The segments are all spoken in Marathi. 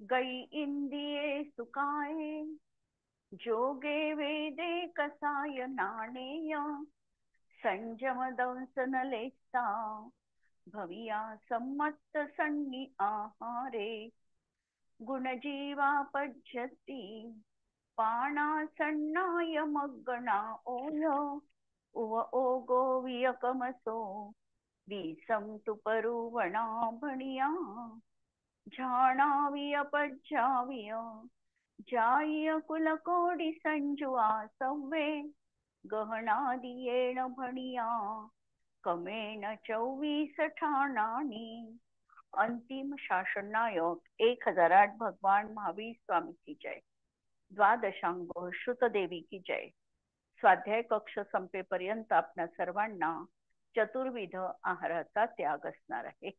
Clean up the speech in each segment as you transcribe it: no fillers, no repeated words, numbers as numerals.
गई इंदिये सुकाये, जोगे वेदे कसाय नाणेय, संजम दंस न लेता, भविया सम्मत सन्नी आहारे, गुणजीवा पज्यती, पाणा सन्नाय मग्गणा ओय, उव ओगो वियकमसो, विसम तुपरुवणा भणिया, झाणाविय पज्जाविय, जाय कुलकोडी संजुआ सव्वे, गहनादियेण भणिया, कमेण 24 ठाणानी. अंतिम शासन नायक 1008 भगवान महावीर स्वामी की जय. द्वादशांग श्रुतदेवी की जय. स्वाध्याय कक्ष संपेपर्यंत आपल्या सर्वांना चतुर्विध आहाराचा त्याग असणार आहे.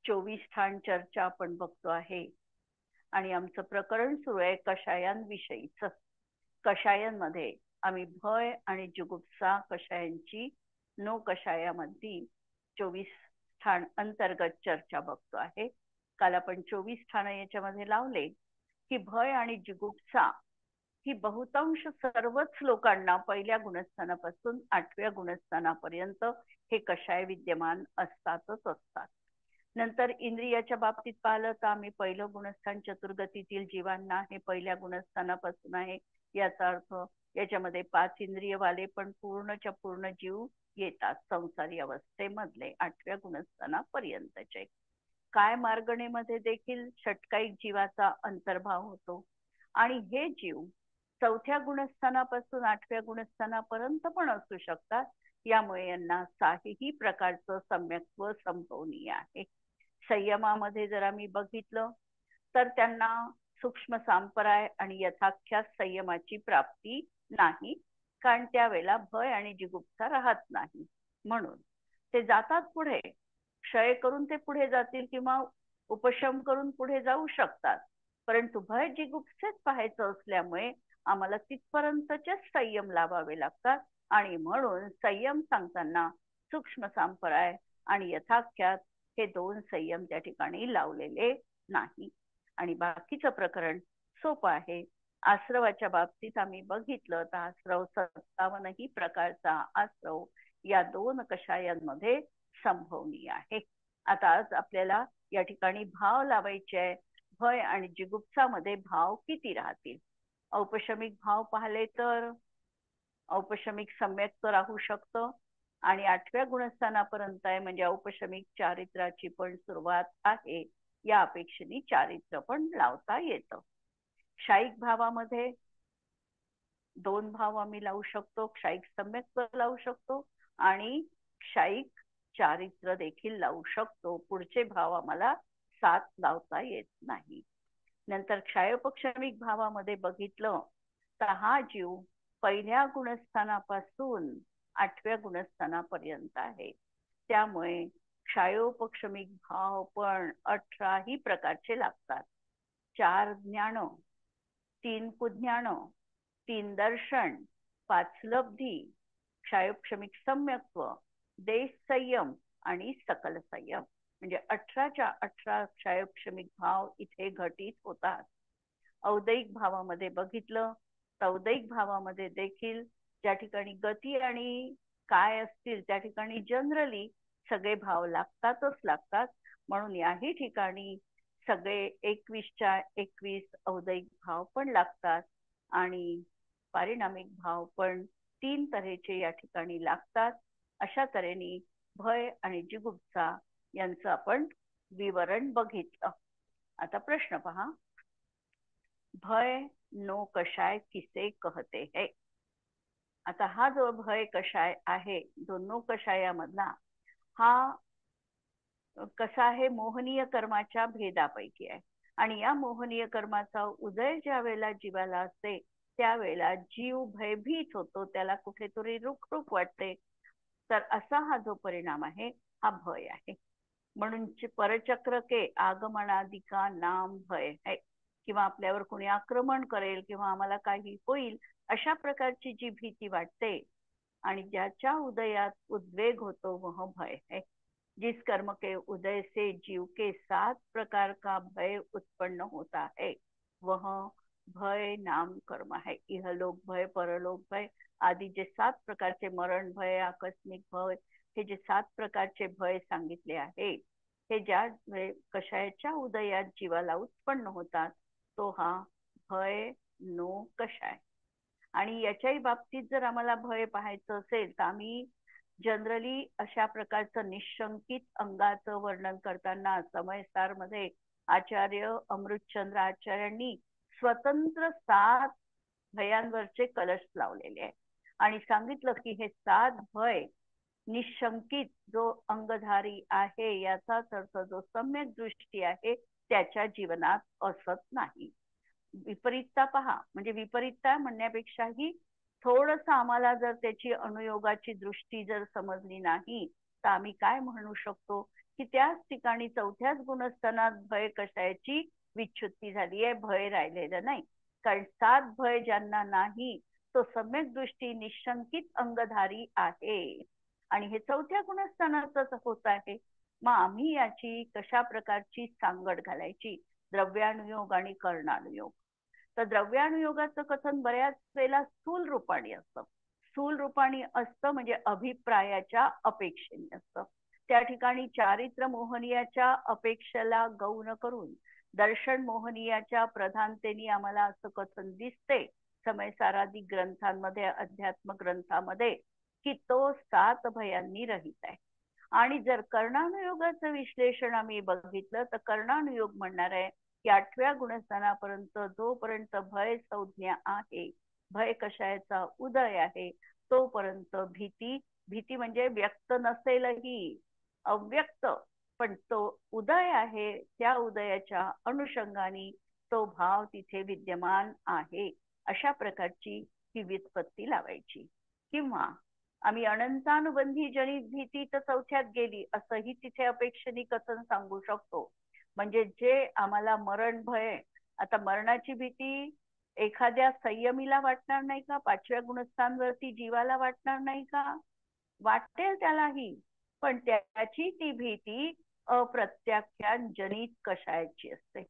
24 ठाण चर्चा आपण बघतो आहे आणि आमचं प्रकरण सुरू आहे कषायांविषयीच. कषायांमध्ये आम्ही भय आणि जुगुप्सा कषायांची नो कषायामध्ये 24 ठाण अंतर्गत चर्चा बघतो आहे. काल आपण 24 ठाण याच्यामध्ये लावले की भय आणि जुगुप्सा ही बहुतांश सर्वच लोकांना पहिल्या गुणस्थानापासून 8व्या गुणस्थानापर्यंत हे कषाय विद्यमान असतातच असतात. नंतर इंद्रियाच्या बाबतीत पाहिलं तर आम्ही पहिलं गुणस्थान चतुर्गतीतील जीवांना हे पहिल्या गुणस्थानापासून आहे. याचा अर्थ याच्यामध्ये 5 इंद्रियवाले पण पूर्णच्या पूर्ण जीव येतात संसारी अवस्थेमधले 8व्या गुणस्थानापर्यंतचे. काय मार्गणेमध्ये देखील षटकाईक जीवाचा अंतर्भाव होतो आणि हे जीव 4थ्या गुणस्थानापासून 8व्या गुणस्थानापर्यंत पण असू शकतात. यामुळे यांना साहीही प्रकारचं सम्यक्त्व संभवनीय आहे. संयमामध्ये जर आम्ही बघितलं तर त्यांना सूक्ष्म सांपराय आणि यथाख्यात संयमाची प्राप्ती नाही, कारण त्यावेळेला भय आणि जिगुप्सा राहत नाही. म्हणून ते जातात पुढे, क्षय करून ते पुढे जातील किंवा उपशम करून पुढे जाऊ शकतात. परंतु भय जिगुप्सेच पाहायचं असल्यामुळे आम्हाला तिथपर्यंतचे संयम लावावे लागतात आणि म्हणून संयम सांगताना सूक्ष्म सांपराय आणि यथाख्यात हे 2 संयम त्या ठिकाणी लावलेले नाही. आणि बाकीचं प्रकरण सोपं आहे. आश्रवाच्या बाबतीत आम्ही बघितलं तर आश्रव 57 प्रकारचा आश्रव या 2 कषायांमध्ये संभवनीय आहे. आता आज आपल्याला या ठिकाणी भाव लावायचे आहे. भय आणि जिगुप्सामध्ये भाव किती राहतील? औपशमिक भाव पाहिले तर औपशमिक सम्यक्त राहू शकतं आणि 8व्या गुणस्थानापर्यंत आहे, म्हणजे औपशमिक चारित्राची पण सुरुवात आहे. या अपेक्षेने चारित्र पण लावता येतं. क्षायिक भावामध्ये 2 भाव आम्ही लावू शकतो. क्षायिक सम्यक्त लावू शकतो आणि क्षायिक चारित्र देखील लावू शकतो. पुढचे भाव आम्हाला 7 लावता येत नाही. नंतर क्षायोपक्षमिक भावामध्ये बघितलं तर हा जीव पहिल्या गुणस्थानापासून 8व्या गुणस्थानापर्यंत आहे. त्यामुळे क्षायोपक्षमिक भाव पण 18 प्रकारचे लागतात. 4 ज्ञान, 3 कुज्ञान, 3 दर्शन, 5 लब्धी, क्षायोपक्षमिक सम्यक्त्व, देश संयम आणि सकल संयम, म्हणजे 18च्या 18 क्षायोपक्षमिक भाव इथे घटित होतात. औदैक भावामध्ये बघितलं तर औदैक भावामध्ये देखील ज्या ठिकाणी गती आणि काय असतील त्या ठिकाणी जनरली सगळे भाव लागतातच लागतात. म्हणून याही ठिकाणी सगळे 21च्या 21 औदैक भाव पण लागतात आणि पारिणामिक भाव पण 3 तऱ्हेचे या ठिकाणी लागतात. अशा तऱ्हेने भय आणि जिगुप्सा यांचं आपण विवरण बघितलं. आता प्रश्न पहा, भय नो कषाय किसे कहते है. आता हा जो भय कषाय आहे, जो नो कषायामधला हा कसा आहे, मोहनीय कर्माच्या भेदापैकी आहे. आणि या मोहनीय कर्माचा उदय ज्या वेळेला जीवाला असते त्यावेळेला जीव भयभीत होतो, त्याला कुठेतरी रुख वाटते. तर असा हा जो परिणाम आहे हा भय आहे. म्हणून परचक्र के आगमनादिका नाम भय है, किंवा आपल्यावर कोणी आक्रमण करेल किंवा आम्हाला काही होईल अशा प्रकारची जी भीती वाटते आणि ज्याच्या उदयात उद्वेग होतो वह भय है. जिस कर्म के उदय से जीव के 7 प्रकार का भय उत्पन्न होता है वह भय नाम कर्म है। इहलोक भय, परलोक भय आदि जे 7 प्रकारचे, मरण भय, आकस्मिक भय, हे जे 7 प्रकारचे भय सांगितले आहे, हे ज्या कषायाच्या उदयात जीवाला उत्पन्न होतात तो हा भय नो कषाय. आणि याच्याही बाबतीत जर आम्हाला भय पाहायचं असेल तर आम्ही जनरली अशा प्रकारचं निशंकित अंगाचं वर्णन करताना समयसार मध्ये आचार्य अमृतचंद्र आचार्यांनी स्वतंत्र 7 भयांवरचे कलश लावलेले आहे आणि सांगितलं की हे 7 भय निशंकित जो अंगधारी आहे याचाच अर्थ जो सम्यक दृष्टी आहे त्याच्या जीवनात असत नाही. विपरीतता पहा, म्हणजे विपरीतता म्हणण्यापेक्षाही थोडस आम्हाला जर त्याची अनुयोगाची दृष्टी जर समजली नाही तर आम्ही काय म्हणू शकतो की त्याच ठिकाणी 4थ्याच गुणस्थानात भय कशाची विच्छुत्ती झाली आहे, भय राहिलेलं नाही. कारण 7 भय ज्यांना नाही तो सम्यक दृष्टी निशंकित अंगधारी आहे आणि हे 4थ्या गुणस्थानातच होत आहे. मग आम्ही याची कशा प्रकारची सांगड घालायची, द्रव्यानुयोग आणि कर्णानुयोग. तर द्रव्यानुयोगाचं कथन बऱ्याच वेळेला स्थूल रूपाने असतं. स्थूल रूपाने असतं म्हणजे अभिप्रायाच्या अपेक्षेने असतं. त्या ठिकाणी चारित्र मोहनीयाच्या अपेक्षेला गौण करून दर्शन मोहनीयाच्या प्रधानतेने आम्हाला असं कथन दिसते समयसारादी ग्रंथांमध्ये, अध्यात्म ग्रंथामध्ये, की तो 7 भयांनी रहित आहे. आणि जर कर्णानुयोगाचं विश्लेषण आम्ही बघितलं तर कर्णानुयोग म्हणणार आहे की 8व्या गुणस्थानापर्यंत जोपर्यंत भय संज्ञा आहे, भय कषायाचा उदय आहे, तोपर्यंत भीती, भीती म्हणजे व्यक्त नसेलही, अव्यक्त, पण तो उदय आहे, त्या उदयाच्या अनुषंगाने तो भाव तिथे विद्यमान आहे. अशा प्रकारची ही व्युत्पत्ती लावायची. किंवा आम्ही अनंतानुबंधी जनित भीती तर 4थ्यात गेली असंही तिथे अपेक्षेने कथन सांगू शकतो. म्हणजे जे आम्हाला मरण भय, आता मरणाची भीती एखाद्या संयमीला वाटणार नाही का? 5व्या गुणस्थानवरती जीवाला वाटणार नाही का? वाटेल त्यालाही, पण त्याची ती भीती अप्रत्याख्यान जनित कषायाची असते.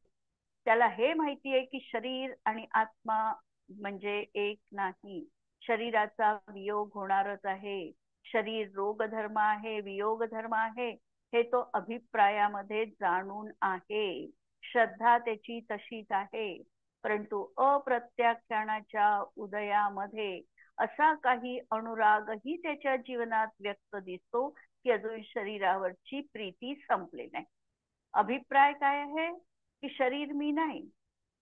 त्याला हे माहिती आहे की शरीर आणि आत्मा म्हणजे एक नाही, शरीराचा वियोग होणारच आहे, शरीर रोगधर्म आहे, वियोग धर्म आहे, हे तो अभिप्रायामध्ये जाणून आहे. श्रद्धा त्याची तशीच आहे. परंतु अप्रत्याख्यानाच्या उदयामध्ये असा काही अनुरागही त्याच्या जीवनात व्यक्त दिसतो की अजून शरीरावरची प्रीती संपली नाही. अभिप्राय काय आहे की शरीर मी नाही,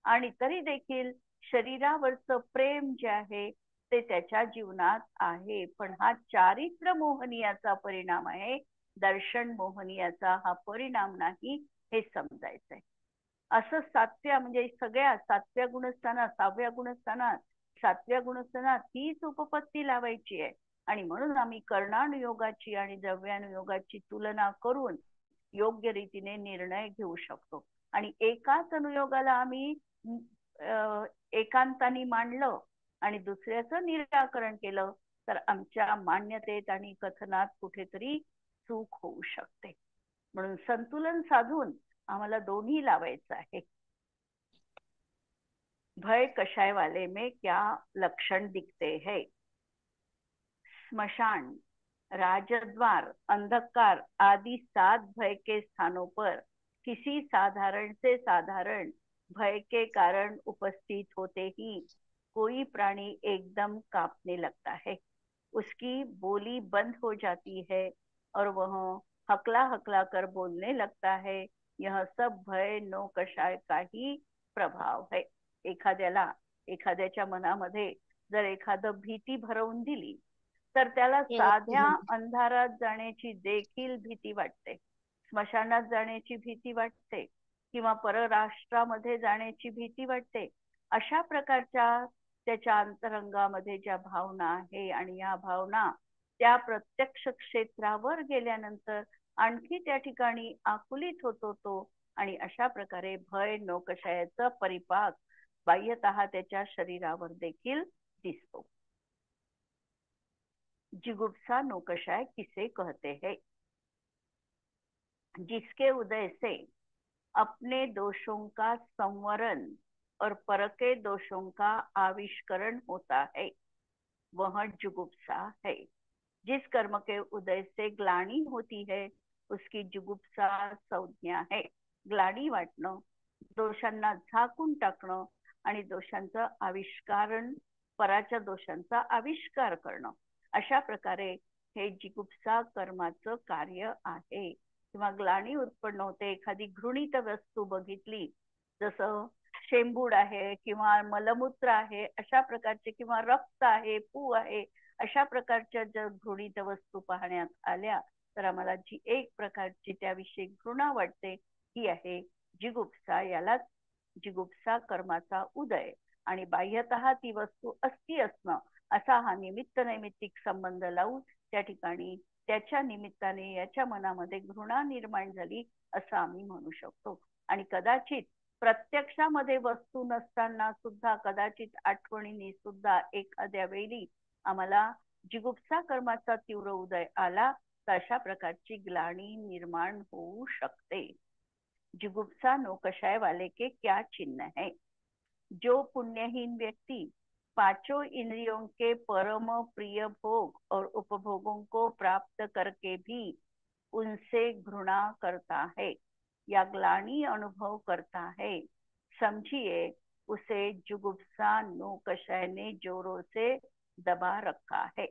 आणि तरी देखील शरीरावरचं प्रेम जे आहे ते त्याच्या जीवनात आहे. पण हा चारित्र मोहनीयाचा परिणाम आहे, दर्शन मोहनीयाचा हा परिणाम नाही, हे समजायचंय. असं 7व्या म्हणजे सगळ्या 7व्या गुणस्थानात, 6व्या गुणस्थानात, 7व्या गुणस्थानात हीच उपपत्ती लावायची आहे. आणि म्हणून आम्ही कर्णानुयोगाची आणि द्रव्यानुयोगाची तुलना करून योग्य रीतीने निर्णय घेऊ शकतो. आणि एकाच अनुयोगाला आम्ही एकांताने मांडलं आणि दुसऱ्याचं निराकरण केलं तर आमच्या मान्यतेत आणि कथनात कुठेतरी चूक होऊ शकते. म्हणून संतुलन साधून आम्हाला दोन्ही लावायचं आहे. भय कषाय वाले में क्या लक्षण दिखते है? स्मशान, राजद्वार, अंधकार आदि 7 भय के स्थानों पर किसी साधारण से साधारण भय के कारण उपस्थित होते ही कोई प्राणी एकदम कांपने लगता है, उसकी बोली बंद हो जाती है और वह हकला हकला कर बोलने लगता है. यह सब भय नो कषाय का ही प्रभाव है. एखाद्याला, एखाद्याच्या मनामध्ये जर एखादं भीती भरवून दिली तर त्याला साध्या अंधारात जाण्याची देखील भीती वाटते, स्मशानात जाण्याची भीती वाटते, किंवा परराष्ट्रामध्ये जाण्याची भीती वाटते. अशा प्रकारच्या त्याच्या अंतरंगामध्ये ज्या भावना आहे आणि या भावना त्या प्रत्यक्ष क्षेत्रावर गेल्यानंतर आणखी त्या ठिकाणी आकुलित होतो तो, आणि अशा प्रकारे भय नौकशायाचा परिपाक बाह्यतः त्याच्या शरीरावर देखील दिसतो. जिगुप्सा नौकशाय किसे कहते हैं? जिसके उदय से अपने दोषों का संवरण और पर के दोषों का आविष्करण होता है, वह जुगुप्सा है। जिस कर्म के उदय से ग्लानी होती है उसकी जुगुप्सा संज्ञा है. ग्लानी वाटणं, दोषांना झाकून टाकणं आणि दोषांचं आविष्कारण, पराच्या दोषांचा आविष्कार करणं, अशा प्रकारे हे जिगुप्सा कर्माचं कार्य आहे. किंवा ग्लानी उत्पन्न होते, एखादी घृणित वस्तू बघितली, जसं शेंबूड आहे किंवा मलमूत्र आहे अशा प्रकारचे, किंवा रक्त आहे, पू आहे, अशा प्रकारच्या जर घृणित वस्तू पाहण्यात आल्या तर आम्हाला जी एक प्रकारची त्याविषयी घृणा वाटते ही आहे जिगुप्सा. यालाच जिगुप्सा कर्माचा उदय. आणि बाह्यतः ती वस्तू असती असणं असा हा निमित्त नैमित्तिक संबंध लावून त्या ठिकाणी त्याच्या निमित्ताने याच्या मनामध्ये घृणा निर्माण झाली असं आम्ही म्हणू शकतो. आणि कदाचित प्रत्यक्षामध्ये वस्तू नसताना सुद्धा, कदाचित आठवणीने सुद्धा एखाद्या वेळी आम्हाला जिगुप्सा कर्माचा तीव्र उदय आला तर अशा प्रकारची ग्लानी निर्माण होऊ शकते. जिगुप्सा नौकशाय वाले के क्या चिन्ह है? जो पुण्यहीन व्यक्ति पांचों इंद्रियों के परम प्रिय भोग और उपभोगों को प्राप्त करके भी उनसे घृणा करता है या ग्लानि अनुभव करता है, समझिए उसे जुगुप्सा नौकशाय ने जोरों से दबा रखा है.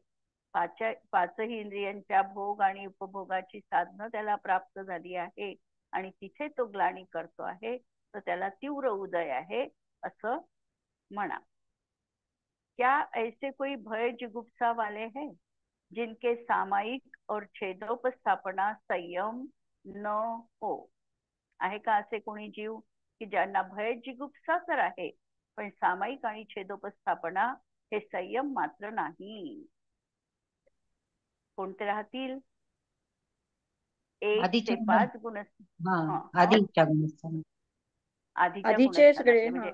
पाचही इंद्रियांच्या भोग आणि उपभोगाची साधनं त्याला प्राप्त झाली आहे आणि तिथे तो ग्लानी करतो आहे, तर त्याला तीव्र उदय आहे असं म्हणा. क्या ऐसे कोई भय जिगुप्सा वाले हैं जिनके सामायिक और छेदोपस्थापना संयम न हो? आहे का असे कोणी जीव की ज्यांना भय जिगुप्सा तर आहे पण सामायिक आणि छेदोपस्थापना हे संयम मात्र नाही? कोणते राहतील? 1 ते 5 गुण. आधीच्या गुणस्थान, आधीच्या गुणस्थानातले म्हणजे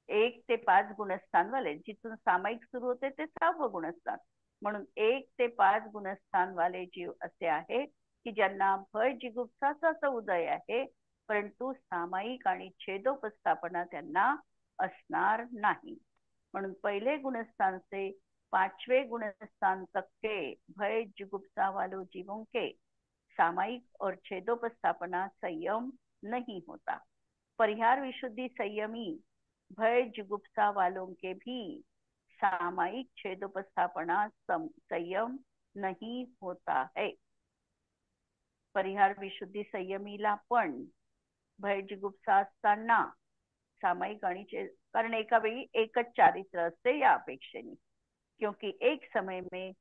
1 ते 5 गुणस्थान वाले, जिथून सामायिक सुरू होते ते 6वं गुणस्थान. म्हणून 1 ते 5 गुणस्थान वाले जीव असे आहे की ज्यांना भय जिगुप्साचा उदय आहे, परंतु सामायिक आणि छेदोपस्थापना त्यांना असणार नाही. म्हणून पहिले गुणस्थान से 5वें गुणस्थान तक के भय जिगुप्सा वालों जीवों के सामायिक और छेदोपस्थापना संयम नहीं होता. परिहार विशुद्धि संयमी भय जिगुप्सा वालों के भी सामायिक छेदोपस्थापना संयम नहीं होता है. परिहार विशुद्धी संयमीला पण भय जिगुप्सा असताना सामायिक आणि कारण एका वेळी एकच चारित्र असते या अपेक्षेने, क्योंकि एक समय में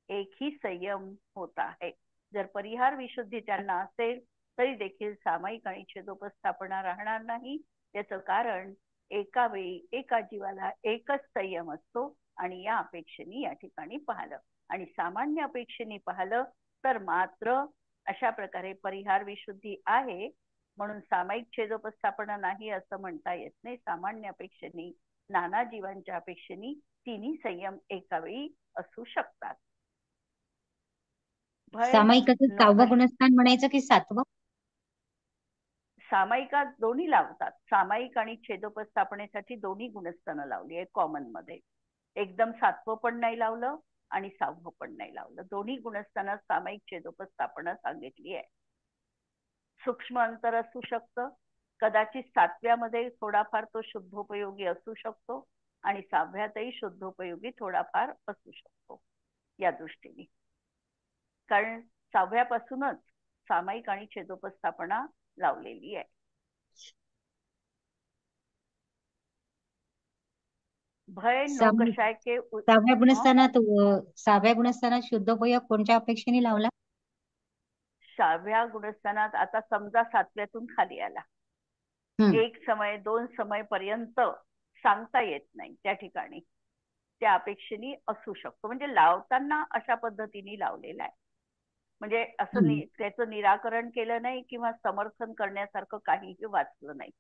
एक ही संयम होता है. जर परिहार विशुद्धी त्यांना असेल तरी देखील सामायिक आणि छेदोपस्थापना राहणार नाही. याचं कारण एका वेळी एका जीवाला एकच संयम असतो आणि या अपेक्षेने या ठिकाणी पाहिलं. आणि सामान्य अपेक्षेने पाहिलं तर मात्र अशा प्रकारे परिहार विशुद्धी आहे, म्हणून सामायिक छेदोपस्थापना नाही असं म्हणता येत नाही. सामान्य अपेक्षेने, नाना जीवांच्या अपेक्षेने तिन्ही संयम एका वेळी असू शकतात. सामायिकाचं 6वं गुणस्थान म्हणायचं की 7वं? सामायिकात दोन्ही लावतात. सामायिक आणि छेदोपस्थापनेसाठी दोन्ही गुणस्थानं लावली आहे कॉमन मध्ये. एकदम 7वं पण नाही लावलं आणि 6वं पण नाही लावलं. दोन्ही गुणस्थानात सामायिक छेदोपस्थापना सांगितली आहे. सूक्ष्म अंतर असू शकतं, कदाचित 7व्यामध्ये थोडाफार तो शुद्धोपयोगी असू शकतो आणि 6व्यातही शुद्धोपयोगी थोडाफार असू शकतो या दृष्टीने. कारण 6व्यापासूनच सामायिक आणि छेदोपस्थापना लावलेली आहे. भय नौकशाय के 6व्या गुणस्थानात शुद्धोपयोग कोणत्या अपेक्षेने लावला? 6व्या गुणस्थानात आता समजा 7व्यातून खाली आला, एक समय 2 समय पर्यंत सांगता येत नाही, त्या ठिकाणी त्या अपेक्षेने असू शकतो. म्हणजे लावताना अशा पद्धतीने लावलेला आहे. म्हणजे असं त्याचं निराकरण केलं नाही किंवा समर्थन करण्यासारखं काहीही वाचलं नाही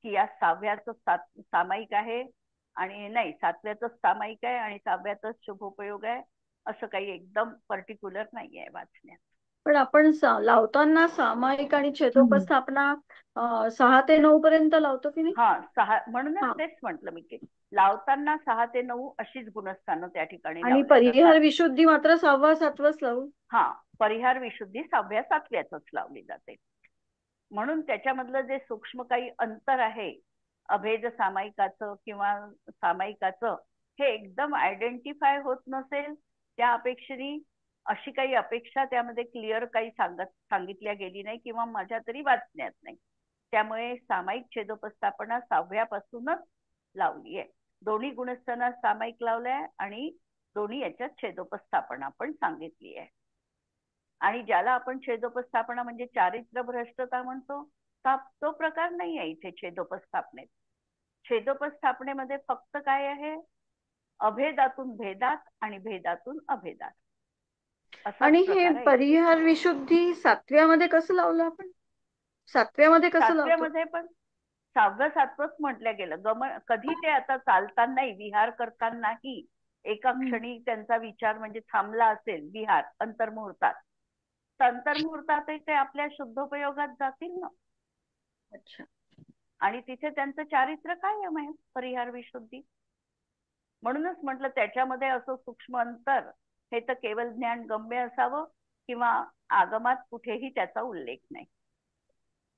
की या 6व्याचं सामायिक आहे आणि नाही 7व्यातच सामायिक आहे आणि 6व्यातच शुभोपयोग आहे, असं काही एकदम पर्टिक्युलर नाही आहे वाचण्यात. पण आपण लावताना सामायिक आणि हम्म. छेदोपस्थापना 6 ते 9 पर्यंत लावतो की नाही? हा 6 म्हणूनच हा. तेच म्हटलं मी की लावताना 6 ते 9 अशीच गुणस्थानं त्या ठिकाणी आणि लावल्या जातात. परिहार विशुद्धी मात्र 6वा 7वाच लावू. हा परिहार विशुद्धी 6व्या 7व्यातच लावली जाते. म्हणून त्याच्यामधलं जे सूक्ष्म काही अंतर आहे अभेद सामायिकाचं किंवा सामायिकाचं हे एकदम आयडेंटिफाय होत नसेल त्या अपेक्षेने अशी काही अपेक्षा त्यामध्ये क्लिअर काही सांगितल्या गेली नाही किंवा माझ्या तरी वाचण्यात नाही. त्यामुळे सामायिक छेदोपस्थापना 6व्यापासूनच लावली आहे. दोन्ही गुणस्थानात सामायिक लावलंय आणि दोन्ही याच्यात छेदोपस्थापना पण सांगितली आहे. आणि ज्याला आपण छेदोपस्थापना म्हणजे चारित्र्य भ्रष्टता म्हणतो तो प्रकार नाही आहे इथे छेदोपस्थापनेत. छेदोपस्थापनेमध्ये फक्त काय आहे अभेदातून भेदात आणि भेदातून अभेदात आणि असाच हे प्रकार आहे इथे. परिहार विशुद्धी 7व्यामध्ये कसं लावलं आपण? 7व्यामध्ये कसं लावतो? 7व्यामध्ये पण 6व्या 7वंच म्हटलं गेलं. कधी ते आता चालतानाही विहार करतानाही एका क्षणी त्यांचा विचार म्हणजे थांबला असेल विहार अंतर्मुहूर्तात तर अंतर्मुहूर्तातही ते आपल्या शुद्धोपयोगात जातील ना. अच्छा. आणि तिथे त्यांचं चारित्र्य कायम आहे परिहार विशुद्धी. म्हणूनच म्हटलं त्याच्यामध्ये असं सूक्ष्म अंतर हे तर केवळ ज्ञान गम्य असावं किंवा आगमात कुठेही त्याचा उल्लेख नाही.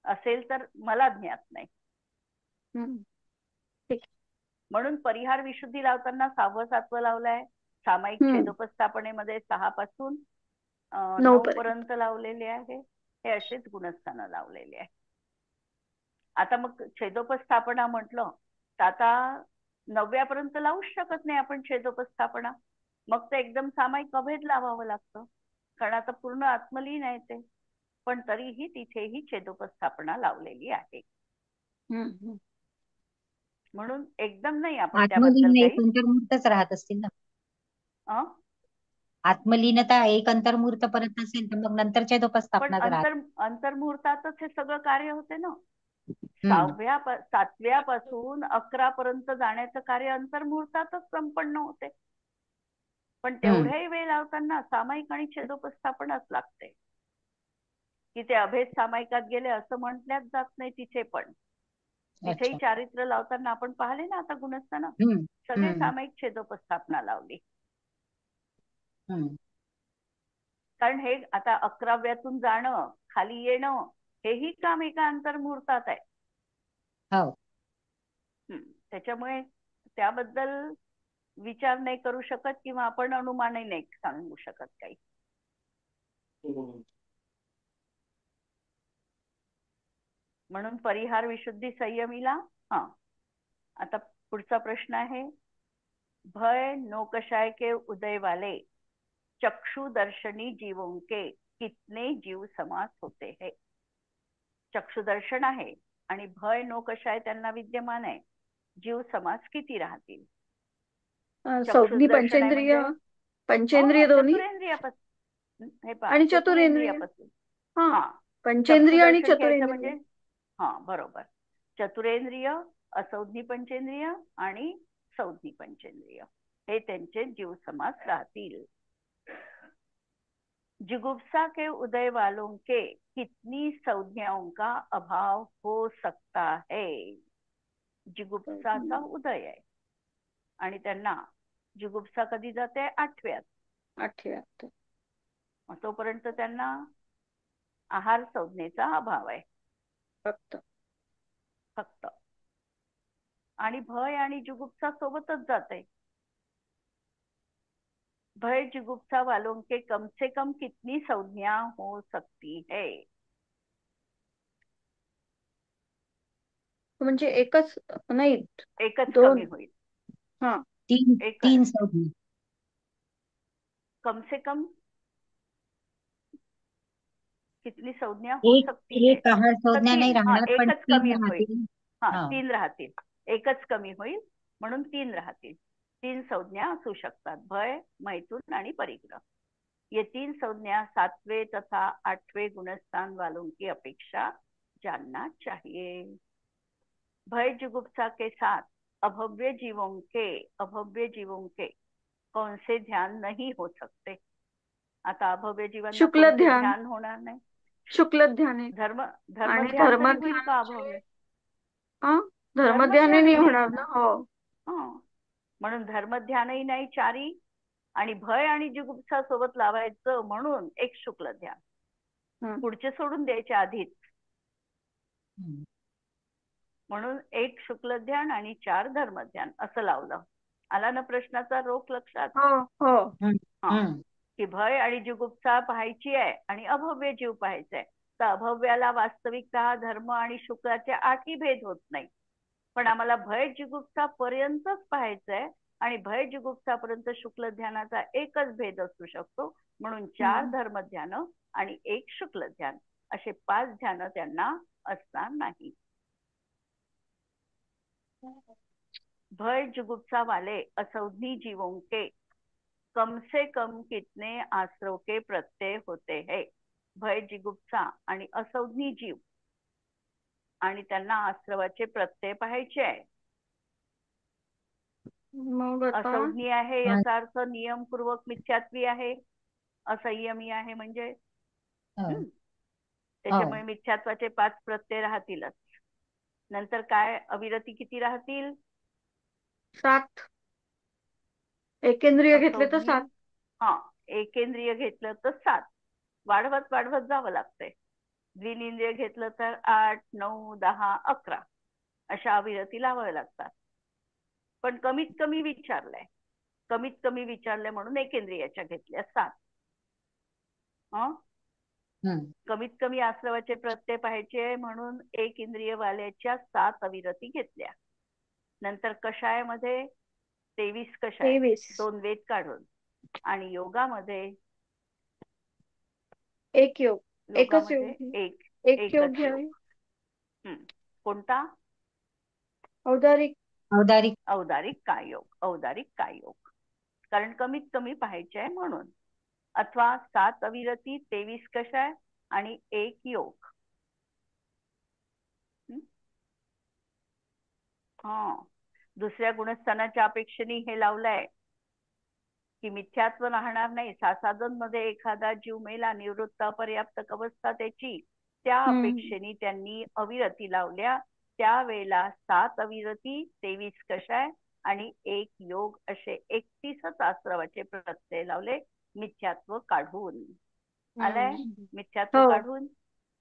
असेल तर मला ज्ञात नाही. म्हणून परिहार विशुद्धी लावताना 6वं 7वं लावलंय. सामायिक छेदोपस्थापनेमध्ये 6 पासून 9 9 पर्यंत. पर्यंत लावलेले आहे. हे असेच गुणस्थानं लावलेले आहे. आता मग छेदोपस्थापना म्हटलं तर आता 9व्यापर्यंत लावूच शकत नाही आपण छेदोपस्थापना. मग ते एकदम सामायिक अभेद लावावं लागतं कारण आता पूर्ण आत्मलीन आहे ते. पण तरीही तिथेही छेदोपस्थापना लावलेली आहे. म्हणून एकदम नाही आपण त्याबद्दल आत्मलीन एक काही अंतर्मुहूर्तच राहत असतील ना. आत्मलीनता एक अंतर्मुहूर्त पर्यंत असेल तर मग नंतर पण छेदोपस्थापनाच राहत. अंतर्मुहूर्तातच हे सगळं कार्य होते ना. हम्म. 7व्यापासून 11पर्यंत जाण्याचं कार्य अंतर्मुहूर्तातच संपन्न होते. पण तेवढ्याही वेळ लावताना सामायिक आणि छेदोपस्थापनाच लागते. की ते अभेद सामायिकात गेले असं म्हटल्याच जात नाही तिथे पण. तिथेही चारित्र्य लावताना आपण पाहिले ना आता गुणस्थानं सगळे सामायिक छेदोपस्थापना लावली. कारण हे आता 11व्यातून जाणं खाली येणं हेही काम एका अंतर्मुहूर्तात आहे. त्याच्यामुळे त्याबद्दल विचार नाही करू शकत किंवा आपण अनुमानही नाही सांगू शकत काही. म्हणून परिहार विशुद्धी संयमीला. आता पुढचा प्रश्न आहे भय नौकशाय के उदय वाले चक्षु दर्शनी जीवों के कितने जीव समास होते हैं. चक्षुदर्शन आहे आणि भय नौकशाय त्यांना विद्यमान आहे. जीव समास किती राहतील. संज्ञी पंचेंद्रिय पंचेंद्रिय दोन्ही चतुरेंद्रियापासून हे पहा आणि चतुरेंद्रिय. चतुरेंद्रियापासून. पंचेंद्रिय आणि चक्षुदर्शन घ्यायचं चतुरेंद्रिय. म्हणजे बरोबर. चतुरेंद्रिय असंज्ञी पंचेंद्रिय आणि संज्ञी पंचेंद्रिय हे त्यांचे जीव समास राहतील. जुगुप्सा के उदय वालों के कितनी संज्ञाओं का अभाव हो सकता है. जुगुप्साचा उदय आहे आणि त्यांना जुगुप्सा कधी जाते 8व्यात. तोपर्यंत त्यांना आहार संज्ञेचा अभाव आहे फक्त. आणि भय आणि जुगुप्सा सोबतच जाते. भय जुगुप्सा वालों के कम से कम कितनी संज्ञा हो सकती है. म्हणजे एकच नाही एकच दोन. कमी होईल. तीन संज्ञा कम से कम कितनी संज्ञा हो सकती है. एक आहार संज्ञा नाही राहणार पण एकच 3 कमी होईल. राहतील. 3 राहतील. एकच कमी होईल म्हणून 3 राहतील. 3 संज्ञा असू शकतात भय मैथुन आणि परिग्रह. ये 3 संज्ञा 7वें तथा 8वें गुणस्थान वालों की अपेक्षा जानना चाहिए. भय जुगुप्सा के साथ अभव्य जीवों के कौन से ध्यान नहीं हो सकते. आता अभव्य जीवांना शुक्ल कोणते ध्यान, ध्यान होणार नाही. शुक्ल ध्यान आहे धर्म आणि ध्यान तरी होईल का धर्मध्यानाचे अभव्य? धर्मध्यान नाही ध्यानही होणार ना. हो. म्हणून धर्मध्यानही नाही चारी, आणि भय आणि जुगुप्सा सोबत लावायचं म्हणून एक शुक्ल ध्यान, पुढचे सोडून द्यायचे आधीच. म्हणून एक शुक्ल ध्यान आणि 4 धर्मध्यान असं लावलं. आला ना प्रश्नाचा रोख लक्षात? की भय आणि जुगुप्सा पाहायची आहे आणि अभव्य जीव पाहायचाय. तर अभव्याला वास्तविकतः धर्म आणि शुक्लाचे 8ही भेद होत नाही, पण आम्हाला भय जुगुप्सा पर्यंतच पाहायचंय आणि भय जुगुप्सापर्यंत शुक्ल ध्यानाचा एकच भेद असू शकतो. म्हणून 4 धर्मध्यान आणि 1 शुक्ल ध्यान असे 5 ध्यान त्यांना असणार नाही. भय जुगुप्सा वाले असौधी जीवों के कम से कम कितने आश्रव के प्रत्यय होते हैं. भय जुगुप्सा आणि असौधी जीव आणि त्यांना आश्रवाचे प्रत्यय पाहायचे आहे. असंज्ञी आहे याचा अर्थ नियमपूर्वक मिथ्यात्वी आहे, असंयमी आहे म्हणजे त्याच्यामुळे मिथ्यात्वाचे 5 प्रत्यय राहतीलच. नंतर काय अविरती किती राहतील? 7. एकेंद्रिय घेतले तर 7. एकेंद्रिय घेतलं तर 7. वाढवत वाढवत जावं लागतंय. द्विनेंद्रिय घेतलं तर 8, 9, 10, 11 अशा अविरती लावाव्या लागतात. पण कमीत कमी विचारलंय म्हणून एकेंद्रियाच्या घेतल्या 7. कमीत कमी आश्रवाचे प्रत्यय पाहायचे म्हणून एक इंद्रिय वाल्याच्या 7 अविरती घेतल्या. नंतर कषायामध्ये 23 कषाय, 2 वेद काढून, आणि योगामध्ये एक योग, एकच योग. कोणता? औदारिक काय योग, कारण कमीत कमी पाहायचे आहे म्हणून. अथवा 7 अविरती, 23 कषाय आणि 1 योग. दुसऱ्या गुणस्थानाच्या अपेक्षेने हे लावलंय की मिथ्यात्व राहणार नाही. सासादन मध्ये एखादा जीव मेला, निवृत्त अपर्याप्तक अवस्था त्याची, त्या अपेक्षेने त्यांनी अविरती लावल्या. त्यावेळेला 7 अविरती, 23 कषाय आणि 1 योग असे 31च आश्रवाचे प्रत्यय लावले मिथ्यात्व काढून. आलाय मिथ्यात्व काढून.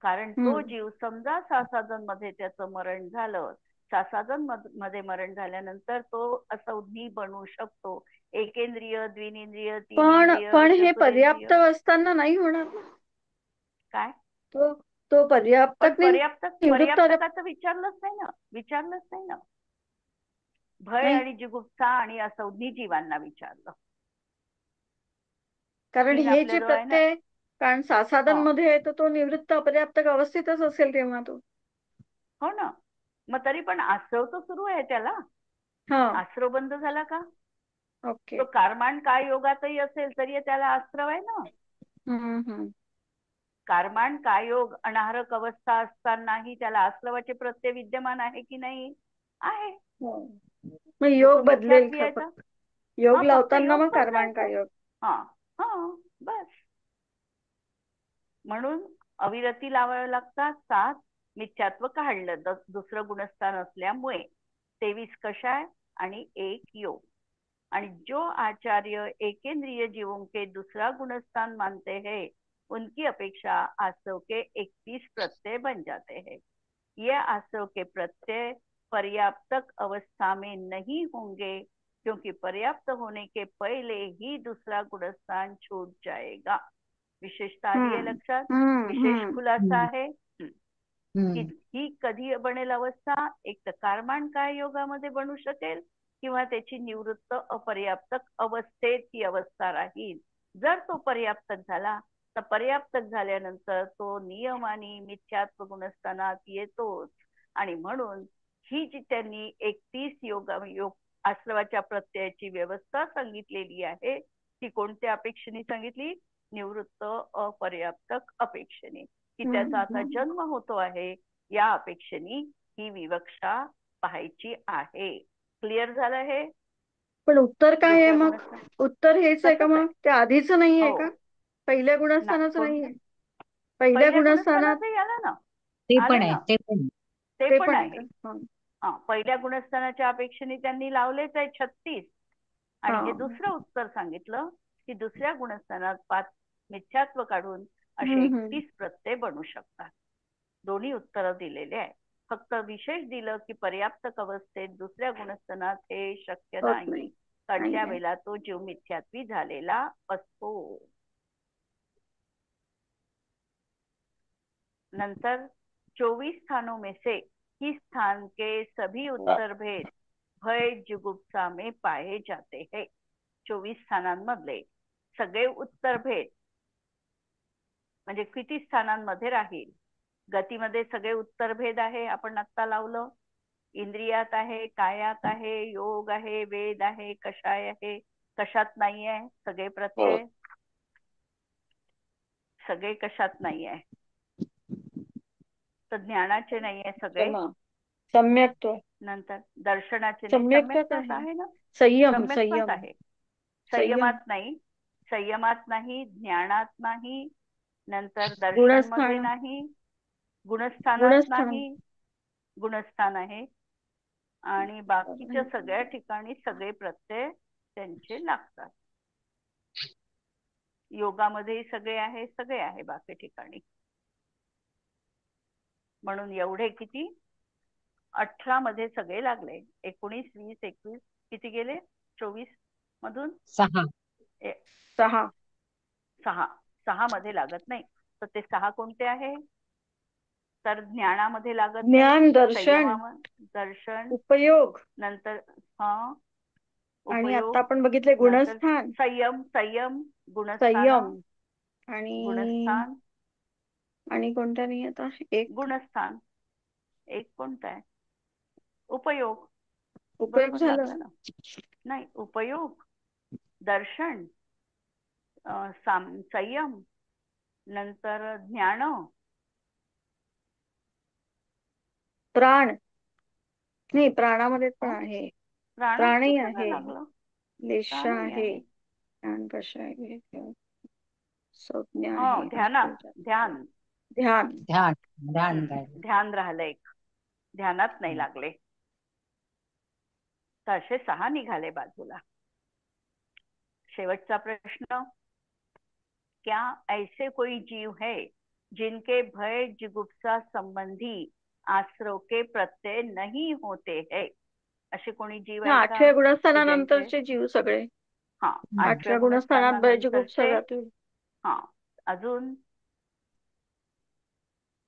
कारण तो जीव समजा सासादन मध्ये त्याचं मरण झालं, सासादन मध्ये मरण झाल्यानंतर तो असौधी बनू शकतो. एकेंद्रिय, द्विनेंद्रिय, तीनेंद्रिय, पण हे पर्याप्त असताना नाही होणार ना. काय तो पर्याप्तकाचं विचारलंच नाही ना. भय आणि जुगुप्सा आणि असौधी जीवांना विचारलं. कारण हे जे प्रत्यय, कारण सासादन मध्ये आहे तर तो निवृत्त अपर्याप्तक अवस्थेतच असेल तेव्हा तो. हो ना. मग तरी पण आश्रव तर सुरू आहे त्याला. आश्रव बंद झाला का? तो कर्माण काय योगातही असेल तरी त्याला आश्रव आहे ना. कर्माण काय योग अनाहरक अवस्था असतानाही त्याला आश्रवाचे प्रत्यय विद्यमान आहे की नाही? आहे. मग योग बदलेल, योग लावताना मग कर्माण काय योग. बस. म्हणून अविरती लावाव्या लागतात. 7 मिथ्यात्व काढलं दुसरं गुणस्थान असल्यामुळे, 23 कषाय आणि 1 योग. आणि जो आचार्य एकेंद्रिय जीवों के दूसरा गुणस्थान मानते हैं, उनकी अपेक्षा आश्रव के 31 प्रत्यय बन जाते हैं. ये आश्रव के प्रत्यय पर्याप्तक अवस्था में नहीं होंगे, क्योंकि पर्याप्त होने के पहले ही दूसरा गुणस्थान छूट जाएगा. विशेषता आली आहे लक्षात? विशेष खुलासा आहे की ही कधी बनेल अवस्था? एक तर कर्माण काय योगामध्ये बनू शकेल, किंवा त्याची निवृत्त अपर्याप्तक अवस्थेत ही अवस्था राहील. जर तो पर्याप्तक झाला तर पर्याप्तक झाल्यानंतर तो नियमाने मिथ्यात्व गुणस्थानात येतोच. आणि म्हणून ही जी त्यांनी 31 योग आश्रवाच्या प्रत्ययाची व्यवस्था सांगितलेली आहे ती कोणत्या अपेक्षेने सांगितली? निवृत्त अपर्याप्तक अपेक्षेने, की त्याचा आता जन्म होतो आहे या अपेक्षेने ही विवक्षा पाहायची आहे. क्लिअर झालं हे? पण उत्तर काय आहे मग? उत्तर हेच आहे का मग? ते आधीच नाही आहे का? पहिल्या गुणस्थानाचं कोणतं? नाहीये. पहिल्या पहिल्या गुणस्थानात गुणस्थानाचंही आलं ना, ते पण आलं आहे, ना, ते पण ते ते पण पण आहे आहे. का? हा, पहिल्या गुणस्थानाच्या अपेक्षेने त्यांनी लावलेच आहे 36. आणि हे दुसरं उत्तर सांगितलं की दुसऱ्या गुणस्थानात 5 मिथ्यात्व काढून असे 31 प्रत्यय बनू शकतात. दोन्ही उत्तरं दिलेले आहे. फक्त विशेष दिलं की पर्याप्तक अवस्थेत दुसऱ्या गुणस्थानात हे शक्य होत नाही, नाही. कारण नाही, त्यावेळेला तो जीव मिथ्यात्वी झालेला असतो. नंतर 24 स्थानों में से किस स्थान के सभी उत्तर भेद भय जुगुप्सा में पाए जाते हैं. 24 स्थानांमधले सगळे उत्तर भेद म्हणजे किती स्थानांमध्ये राहील. गतीमध्ये सगळे उत्तर भेद आहे, आपण आत्ता लावलं. इंद्रियात आहे, कायात आहे, योग आहे, वेद आहे, कषाय आहे. कशात नाही आहे सगळे प्रत्यय, सगळे कशात नाही आहे. तर ज्ञानाचे नाही आहे सगळे. सम्यक्त्व. नंतर दर्शनाचे नाही, सम्यक्त्वच आहे ना, संयम. सम्यक्त्वच आहे. संयमात नाही, संयमात नाही, ज्ञानात नाही, नंतर दर्शन मध्ये नाही, गुणस्थानात नाही, गुणस्थान आहे. आणि बाकीच्या सगळ्या ठिकाणी सगळे प्रत्यय त्यांचे लागतात. योगामध्येही सगळे आहे, सगळे आहे बाकी ठिकाणी. म्हणून एवढे किती 18 मध्ये सगळे लागले. 19, 20, 21 किती गेले? 24 मधून 6 मध्ये लागत नाही. तर ते 6 कोणते आहे? तर ज्ञानामध्ये लागत ज्ञान, नाही, दर्शन, उपयोग, नंतर आणि आता आपण बघितले गुणस्थान, संयम गुणस्थान, गुणस्थान आणि कोणता नाही आता एक गुणस्थान, एक कोणता आहे? उपयोग. उपयोग झाला ना? नाही, उपयोग, दर्शन, संयम, नंतर ज्ञान, प्राण. नाही, प्राणामध्ये पण आहे, प्राणही आहे, लेशा आहे, ज्ञान, कषाय, संज्ञा आहे, ध्यान राहिलं एक, ध्यानात नाही लागले. तर असे 6 निघाले बाजूला. शेवटचा प्रश्न, क्या ऐसे कोई जीव है जिनके भय जुगुप्सा संबंधी आश्रव के प्रत्यय नहीं होते हैं? असे कोणी जीव आहे का? 8व्या गुणस्थानानंतरचे जीव सगळे. 8व्या गुणस्थानात भय जुगुप्सा जाते. अजून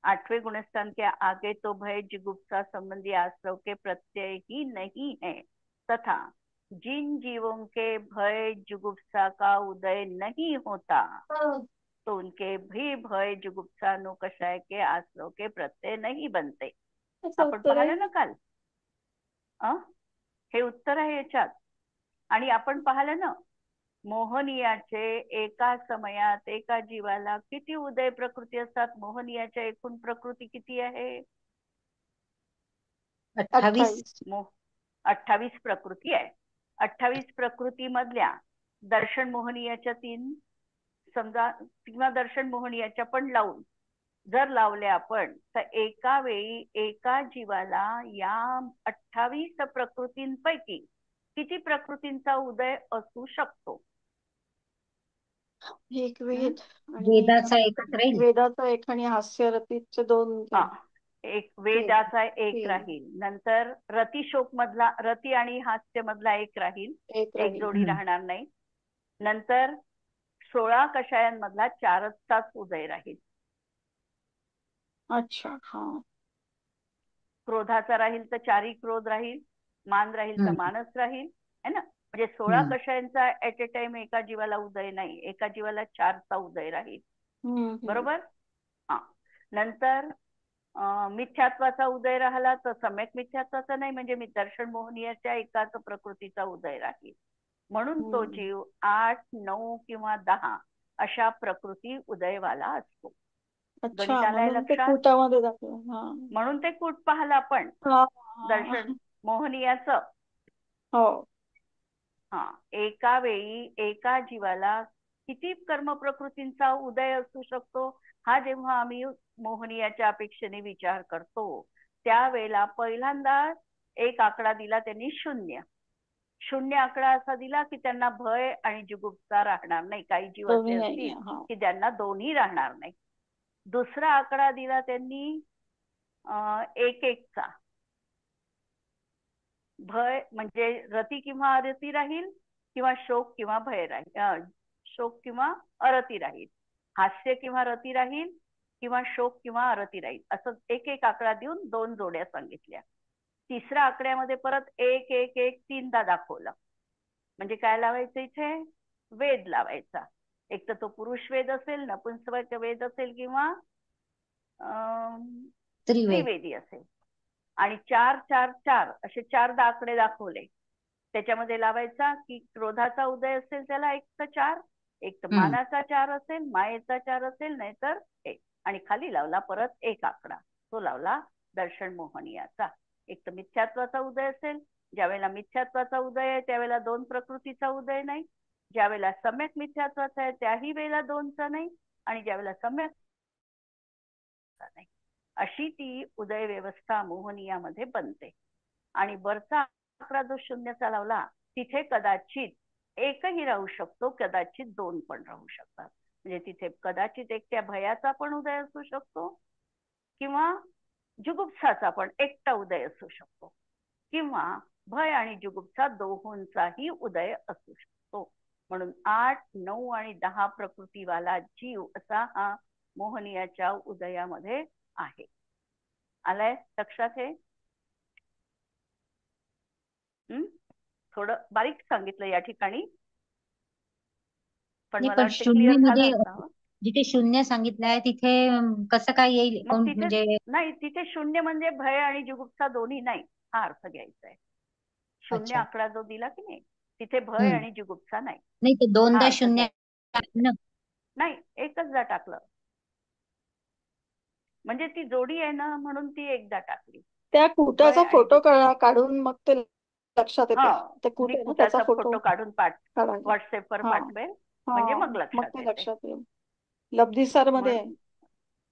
8वें गुणस्थान के आगे तो भय जुगुप्सा संबंधी आश्रव के प्रत्यय ही नहीं है, तथा जिन जीवों के भय जुगुप्सा का उदय नहीं होता तो उनके भी भय जुगुप्सा नो कषाय के आश्रव के प्रत्यय नहीं बनते. आपण पाहिलं ना काल, हे उत्तर आहे याच्यात. आणि आपण पाहिलं ना, मोहनीयाचे एका समयात एका जीवाला किती उदय प्रकृती असतात? मोहनीयाच्या एकूण प्रकृती किती आहे? 28 प्रकृती आहे. 28 प्रकृती मधल्या दर्शन मोहनीयाच्या 3 समजा, किंवा दर्शन मोहनीयाच्या पण लावून जर लावले आपण, तर एका वेळी एका जीवाला या 28 प्रकृतींपैकी किती प्रकृतींचा उदय असू शकतो? एक वेद, वेदाचा एकच राहील. वेदाचा एक आणि हास्यरतीचे 2. एक वेदाचा एक राहील, नंतर रतिशोक मधला, रती आणि हास्य मधला एक राहील, एक जोडी राहणार नाही. नंतर 16 कषायांमधला 4चाच उदय राहील. अच्छा. क्रोधाचा राहील तर 4ही क्रोध राहील, मान राहील तर मानच राहील, है ना. म्हणजे 16 कषायांचा ऍट ए टाइम एका जीवाला उदय नाही, एका जीवाला 4चा उदय राहील. बरोबर. नंतर मिथ्यात्वाचा उदय राहिला तर सम्यक मिथ्यात्वाचा नाही, म्हणजे दर्शन मोहनीयाच्या एकाच प्रकृतीचा उदय राहील. म्हणून तो जीव 8, 9 किंवा 10 अशा प्रकृती उदयवाला असतो. गणिताला लक्षात, म्हणून ते कूट पाहिलं आपण दर्शन मोहनीयाचं. एका वेळी एका जीवाला किती कर्म प्रकृतींचा उदय असू शकतो, हा जेव्हा आम्ही मोहनीयाच्या अपेक्षेने विचार करतो त्यावेळेला पहिल्यांदा एक आकडा दिला त्यांनी, शून्य. शून्य आकडा असा दिला की त्यांना भय आणि जुगुप्सा राहणार नाही. काही जीव असे असतील की ज्यांना दोन्ही राहणार नाही. दुसरा आकडा दिला त्यांनी एक एकचा. भय म्हणजे रती किंवा अरती राहील, किंवा शोक किंवा भय राहील, शोक किंवा अरती राहील, हास्य किंवा रती राहील, किंवा शोक किंवा अरती राहील. असं एक एक आकडा देऊन 2 जोड्या सांगितल्या. तिसऱ्या आकड्यामध्ये परत एक एक एक 3दा दाखवलं. म्हणजे काय लावायचं इथे, वेद लावायचा. एक तर तो पुरुष वेद असेल, नपुंसक वेद असेल, किंवा त्रिवेदी असेल. आणि 4 4 4 असे 4 आकडे दाखवले. त्याच्यामध्ये लावायचा की क्रोधाचा उदय असेल त्याला 1 तर 4, एक तर मानाचा 4 असेल, मायेचा 4 असेल, नाहीतर 1. आणि खाली लावला परत एक आकडा, तो लावला दर्शन मोहनीयाचा. एक तर मिथ्यात्वाचा उदय असेल, ज्यावेळेला मिथ्यात्वाचा उदय आहे त्यावेळेला 2 प्रकृतीचा उदय नाही, ज्यावेळेला सम्यक मिथ्यात्वाचा आहे त्याही वेळेला 2चा नाही, आणि ज्यावेळेला सम्यक नाही. अशी ती उदय व्यवस्था मोहनीयामध्ये बनते. आणि वरचा आकडा जो शून्यचा लावला तिथे कदाचित एकही राहू शकतो, कदाचित 2 पण राहू शकतात. म्हणजे तिथे कदाचित एकट्या भयाचा पण उदय असू शकतो, किंवा जुगुप्साचा पण एकटा उदय असू शकतो, किंवा भय आणि जुगुप्सा दोहोंचाही उदय असू शकतो. म्हणून 8, 9 आणि 10 प्रकृतीवाला जीव असा हा मोहनीयाच्या उदयामध्ये आहे. आलाय लक्षात हे? थोडं बारीक सांगितलं या ठिकाणी, पण मला वाटतं क्लिअर झालं असावं. जिथे शून्य सांगितलंय तिथे कसं काय येईल? म्हणजे नाही, तिथे शून्य म्हणजे भय आणि जुगुप्सा दोन्ही नाही, हा अर्थ घ्यायचा आहे. शून्य आकडा जो दिला की नाही तिथे भय आणि जुगुप्सा नाही. नाही, ते 2दा शून्य नाही, एकचदा टाकलं. म्हणजे ती जोडी आहे ना, म्हणून ती एकदा टाकली. त्या कुटाचा फोटो काढून मग ते लक्षात येते. ते कुटाचा फोटो काढून व्हॉट्सअपवर पाठवेल, म्हणजे मग लक्षात येईल. लब्धिसर मध्ये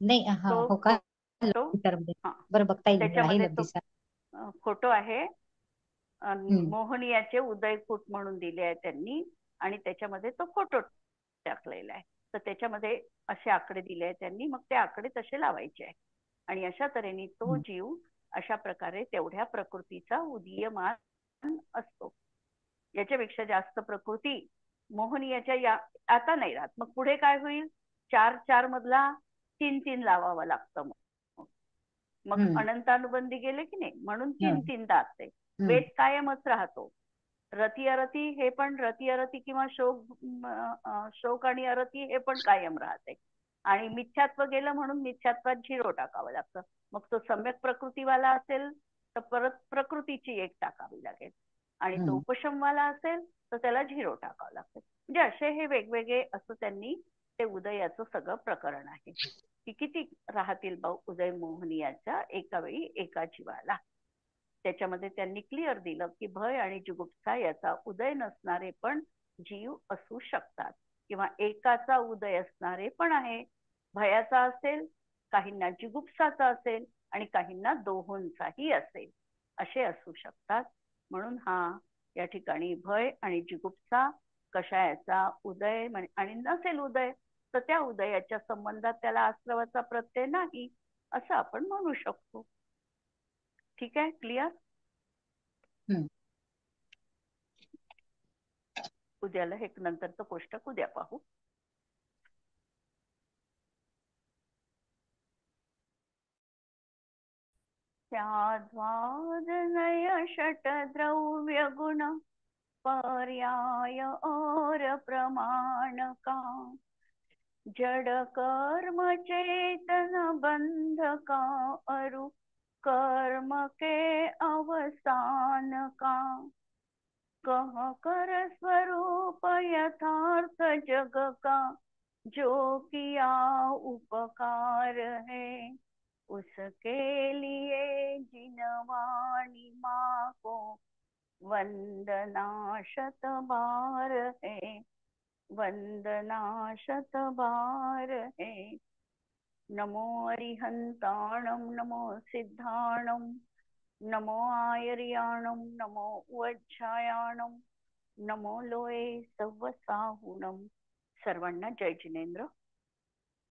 नाही, हो का? बरं, बघता येईल. त्याच्यामध्ये फोटो आहे. मोहनीयाचे उदयकूट म्हणून दिले आहे त्यांनी, आणि त्याच्यामध्ये तो फोटो टाकलेला आहे. तर त्याच्यामध्ये असे आकडे दिले आहेत त्यांनी, मग ते आकडे तसे लावायचे आहे. आणि अशा तऱ्हेने तो जीव अशा प्रकारे तेवढ्या प्रकृतीचा उदीयमान असतो. याच्यापेक्षा जास्त प्रकृती मोहनीयाच्या या आता नाही राहत. मग पुढे काय होईल? 4 4 मधला 3 3 लावावं लागतं. मग अनंतानुबंधी गेले की नाही, म्हणून 3 3दा असते. वेद कायमच राहतो. रती अरती हे पण, रती अरती किंवा शोक आणि अरती हे पण कायम राहते. आणि मिथ्यात्व गेलं म्हणून मिथ्यात्वात 0 टाकावं लागतं. मग तो सम्यक प्रकृतीवाला असेल तर परत प्रकृतीची 1 टाकावी लागेल, आणि तो उपशमवाला असेल तर त्याला 0 टाकावं लागतं. म्हणजे असे हे वेगवेगळे असं त्यांनी ते उदयाचं सगळं प्रकरण आहे की किती राहतील उदय मोहनीयाच्या एका वेळी एका जीवाला. त्याच्यामध्ये त्यांनी क्लिअर दिलं की भय आणि जुगुप्सा याचा उदय नसणारे पण जीव असू शकतात, किंवा एकाचा उदय असणारे पण आहे. भयाचा असेल, काहींना जुगुप्साचा असेल, आणि काहींना दोहोंचाही असेल, असे असू शकतात. म्हणून हा या ठिकाणी भय आणि जुगुप्सा कशायाचा उदय आणि नसेल उदय तर त्या उदयाच्या संबंधात त्याला आश्रवाचा प्रत्यय नाही, असं आपण म्हणू शकतो. ठीक आहे, क्लिअर? उद्याला हे नंतरचं कोष्टक उद्या पाहू. त्याद्वादनय षट द्रव्य गुण पर्याय और प्रमाण का, जड़ कर्म चेतन बंध का, अरु कर्म के अवसान का, कह कर स्वरूप यथार्थ जग का, जो किया उपकार है, उसके लिए जिनवाणी माँ को वंदना शत बार है, वंदना शतबार है। नमो अरिहंताणं नमो सिद्धाणं नमो आयर्याणं नमो उज्जायाणं नमो लोये सव्वसाहुणं. सर्वांना जय जिनेंद्र.